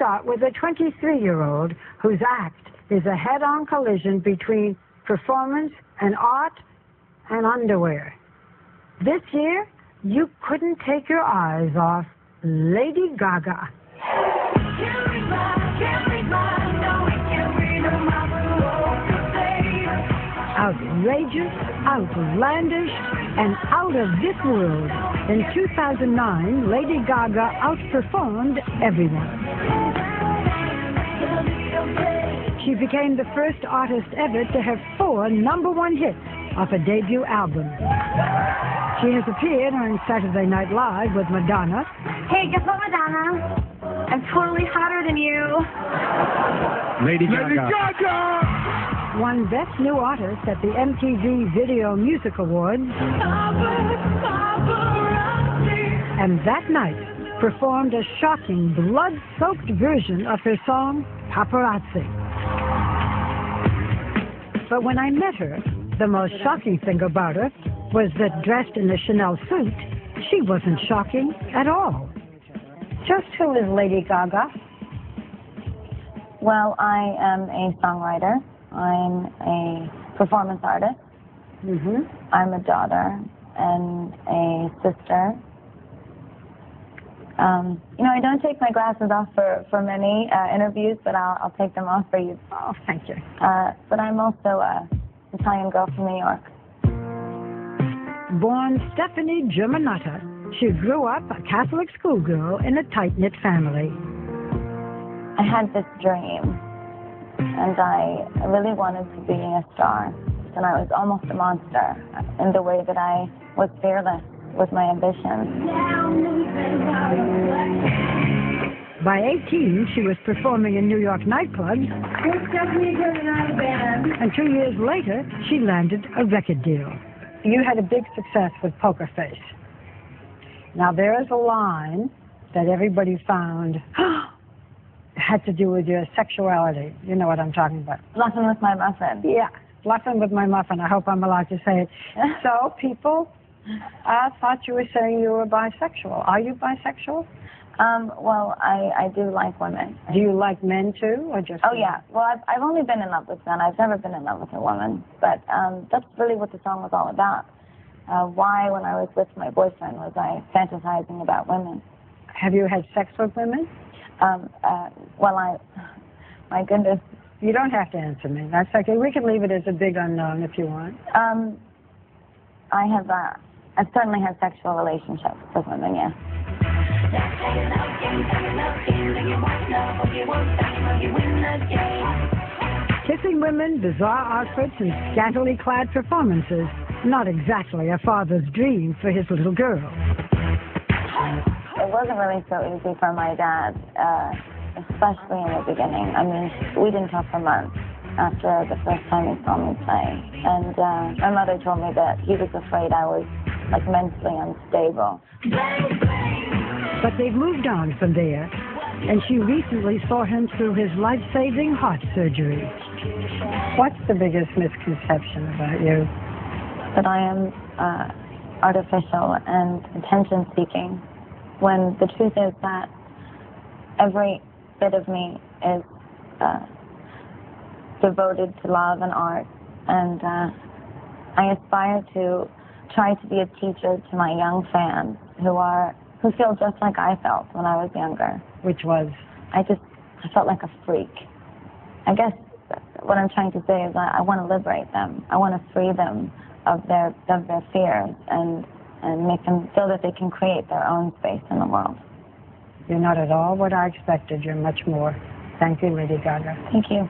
start with a 23-year-old whose act is a head-on collision between performance and art and underwear. This year, you couldn't take your eyes off Lady Gaga. Outrageous, outlandish, and out of this world. In 2009, Lady Gaga outperformed everyone. She became the first artist ever to have 4 #1 hits off a debut album. She has appeared on Saturday Night Live with Madonna. Hey, guess what, Madonna? I'm totally hotter than you. Lady Gaga. Lady Gaga! Won Best New Artist at the MTV Video Music Awards. And that night performed a shocking, blood-soaked version of her song, Paparazzi. But when I met her, the most shocking thing about her was that dressed in a Chanel suit, she wasn't shocking at all. Just who is Lady Gaga? Well, I am a songwriter. I'm a performance artist. I'm a daughter and a sister. You know, I don't take my glasses off for many interviews, but I'll take them off for you. Oh, thank you. But I'm also an Italian girl from New York. Born Stephanie Germanotta, she grew up a Catholic schoolgirl in a tight-knit family. I had this dream, and I really wanted to be a star. And I was almost a monster in the way that I was fearless with my ambition. By 18, she was performing in New York nightclubs. And 2 years later, she landed a record deal. You had a big success with Poker Face. Now, there is a line that everybody found had to do with your sexuality. You know what I'm talking about. Bluffing with my muffin. Yeah, bluffing with my muffin. I hope I'm allowed to say it. So people thought you were saying you were bisexual. Are you bisexual? Well, I do like women. Do you like men too, or just? Oh yeah. Well, I've only been in love with men. I've never been in love with a woman. But that's really what the song was all about. Why, when I was with my boyfriend, was I fantasizing about women? Have you had sex with women? Well, my goodness. You don't have to answer me. That's okay. We can leave it as a big unknown if you want. I've certainly had sexual relationships with women, yes. Kissing women, bizarre outfits, and scantily clad performances. Not exactly a father's dream for his little girl. It wasn't really so easy for my dad, especially in the beginning. I mean, we didn't talk for months after the first time he saw me play. And my mother told me that he was afraid I was, like, mentally unstable. But they've moved on from there, and she recently saw him through his life-saving heart surgery. What's the biggest misconception about you? That I am artificial and attention-seeking, when the truth is that every bit of me is devoted to love and art, and I aspire to try to be a teacher to my young fans who feel just like I felt when I was younger. Which was? I felt like a freak. I guess what I'm trying to say is I want to liberate them. I want to free them of their fears and make them feel that they can create their own space in the world. You're not at all what I expected. You're much more. Thank you, Lady Gaga. Thank you.